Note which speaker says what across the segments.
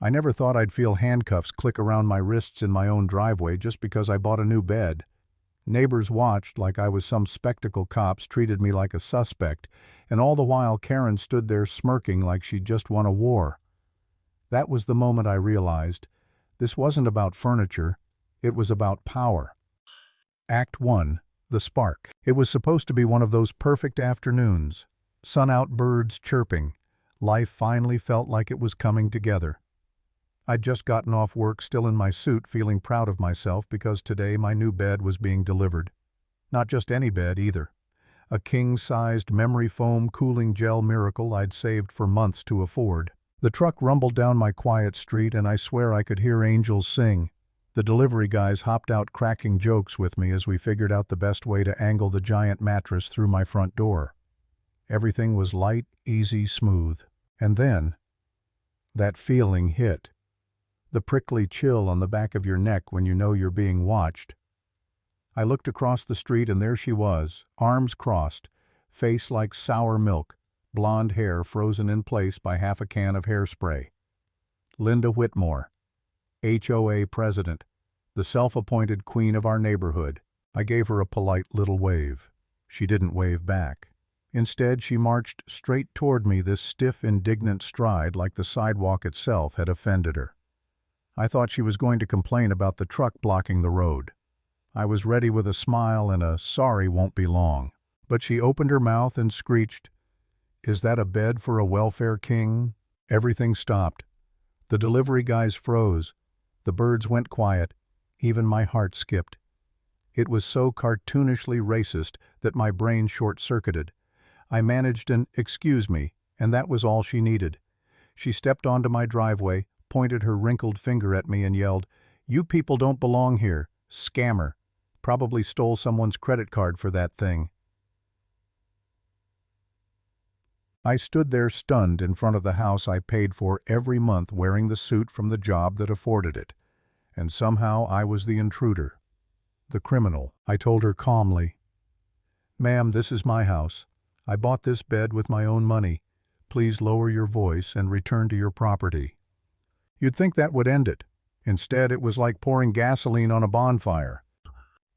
Speaker 1: I never thought I'd feel handcuffs click around my wrists in my own driveway just because I bought a new bed. Neighbors watched like I was some spectacle. Cops treated me like a suspect, and all the while Karen stood there smirking like she'd just won a war. That was the moment I realized this wasn't about furniture, it was about power. Act 1. The Spark. It was supposed to be one of those perfect afternoons. Sun out, birds chirping. Life finally felt like it was coming together. I'd just gotten off work, still in my suit, feeling proud of myself because today my new bed was being delivered. Not just any bed either. A king-sized memory foam cooling gel miracle I'd saved for months to afford. The truck rumbled down my quiet street and I swear I could hear angels sing. The delivery guys hopped out cracking jokes with me as we figured out the best way to angle the giant mattress through my front door. Everything was light, easy, smooth. And then, that feeling hit. The prickly chill on the back of your neck when you know you're being watched. I looked across the street and there she was, arms crossed, face like sour milk, blonde hair frozen in place by half a can of hairspray. Linda Whitmore, HOA president, the self-appointed queen of our neighborhood. I gave her a polite little wave. She didn't wave back. Instead, she marched straight toward me, this stiff, indignant stride like the sidewalk itself had offended her. I thought she was going to complain about the truck blocking the road. I was ready with a smile and a sorry won't be long. But she opened her mouth and screeched, "Is that a bed for a welfare king?" Everything stopped. The delivery guys froze. The birds went quiet. Even my heart skipped. It was so cartoonishly racist that my brain short-circuited. I managed an "excuse me," and that was all she needed. She stepped onto my driveway, pointed her wrinkled finger at me and yelled, "You people don't belong here. Scammer. Probably stole someone's credit card for that thing." I stood there stunned in front of the house I paid for every month, wearing the suit from the job that afforded it. And somehow I was the intruder. The criminal. I told her calmly, "Ma'am, this is my house. I bought this bed with my own money. Please lower your voice and return to your property." You'd think that would end it. Instead, it was like pouring gasoline on a bonfire.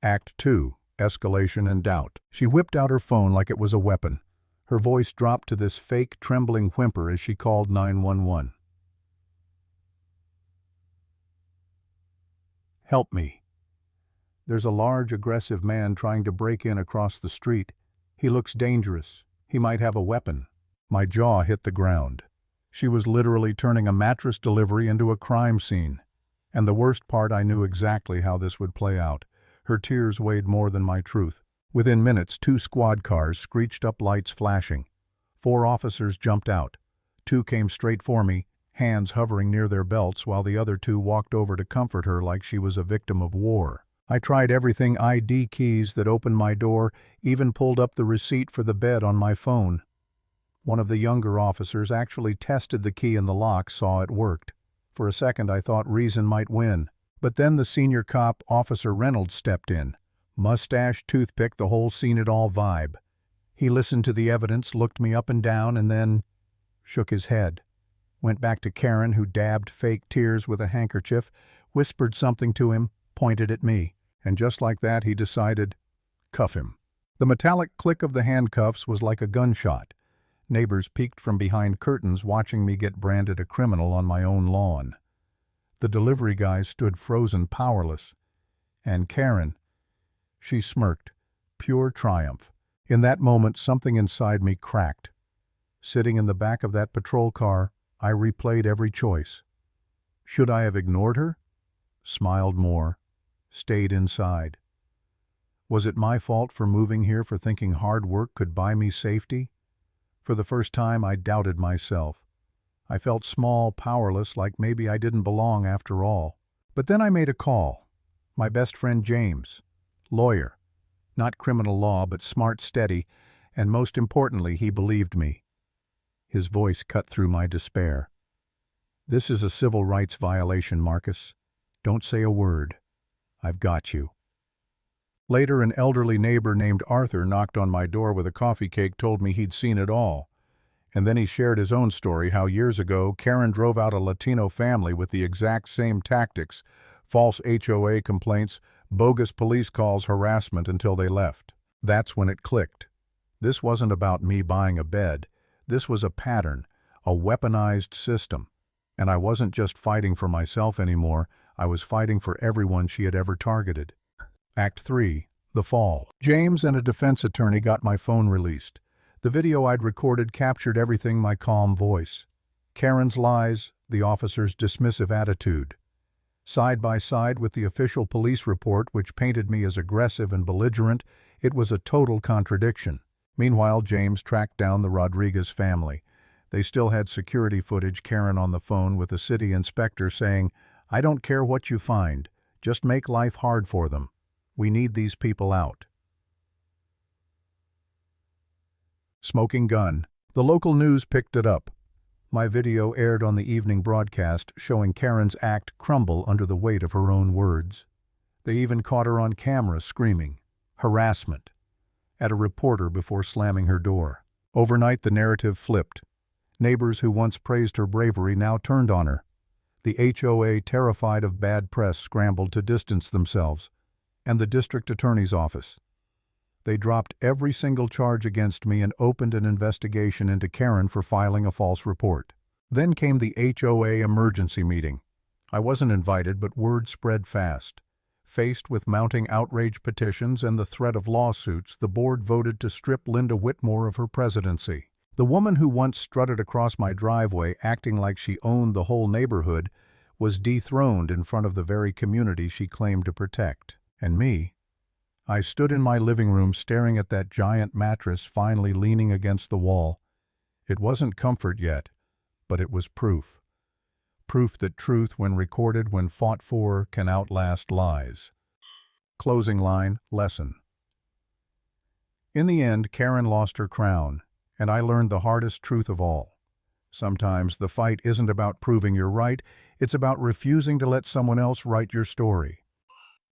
Speaker 1: Act 2. Escalation and doubt. She whipped out her phone like it was a weapon. Her voice dropped to this fake, trembling whimper as she called 911. "Help me. There's a large, aggressive man trying to break in across the street. He looks dangerous. He might have a weapon." My jaw hit the ground. She was literally turning a mattress delivery into a crime scene. And the worst part, I knew exactly how this would play out. Her tears weighed more than my truth. Within minutes, 2 squad cars screeched up, lights flashing. 4 officers jumped out. 2 came straight for me, hands hovering near their belts, while the other 2 walked over to comfort her like she was a victim of war. I tried everything: ID keys that opened my door, even pulled up the receipt for the bed on my phone. One of the younger officers actually tested the key in the lock, saw it worked. For a second I thought reason might win. But then the senior cop, Officer Reynolds, stepped in. Mustache, toothpick, the whole seen it all vibe. He listened to the evidence, looked me up and down, and then shook his head. Went back to Karen, who dabbed fake tears with a handkerchief, whispered something to him, pointed at me. And just like that, he decided, cuff him. The metallic click of the handcuffs was like a gunshot. Neighbors peeked from behind curtains, watching me get branded a criminal on my own lawn. The delivery guys stood frozen, powerless. And Karen, she smirked, pure triumph. In that moment, something inside me cracked. Sitting in the back of that patrol car, I replayed every choice. Should I have ignored her? Smiled more. Stayed inside. Was it my fault for moving here, for thinking hard work could buy me safety? For the first time, I doubted myself. I felt small, powerless, like maybe I didn't belong after all. But then I made a call. My best friend James, lawyer. Not criminal law, but smart, steady, and most importantly, he believed me. His voice cut through my despair. "This is a civil rights violation, Marcus. Don't say a word. I've got you." Later, an elderly neighbor named Arthur knocked on my door with a coffee cake, told me he'd seen it all. And then he shared his own story, how years ago Karen drove out a Latino family with the exact same tactics: false HOA complaints, bogus police calls, harassment until they left. That's when it clicked. This wasn't about me buying a bed. This was a pattern, a weaponized system. And I wasn't just fighting for myself anymore, I was fighting for everyone she had ever targeted. Act 3. The Fall. James and a defense attorney got my phone released. The video I'd recorded captured everything: my calm voice, Karen's lies, the officer's dismissive attitude. Side by side with the official police report, which painted me as aggressive and belligerent, it was a total contradiction. Meanwhile, James tracked down the Rodriguez family. They still had security footage, Karen on the phone with a city inspector saying, "I don't care what you find, just make life hard for them. We need these people out." Smoking gun. The local news picked it up. My video aired on the evening broadcast, showing Karen's act crumble under the weight of her own words. They even caught her on camera screaming harassment at a reporter before slamming her door. Overnight, the narrative flipped. Neighbors who once praised her bravery now turned on her. The HOA, terrified of bad press, scrambled to distance themselves. And the district attorney's office. They dropped every single charge against me and opened an investigation into Karen for filing a false report. Then came the HOA emergency meeting. I wasn't invited, but word spread fast. Faced with mounting outrage petitions and the threat of lawsuits, the board voted to strip Linda Whitmore of her presidency. The woman who once strutted across my driveway acting like she owned the whole neighborhood was dethroned in front of the very community she claimed to protect. And me? I stood in my living room staring at that giant mattress finally leaning against the wall. It wasn't comfort yet, but it was proof. Proof that truth, when recorded, when fought for, can outlast lies. Closing line, lesson. In the end, Karen lost her crown, and I learned the hardest truth of all. Sometimes the fight isn't about proving you're right, it's about refusing to let someone else write your story.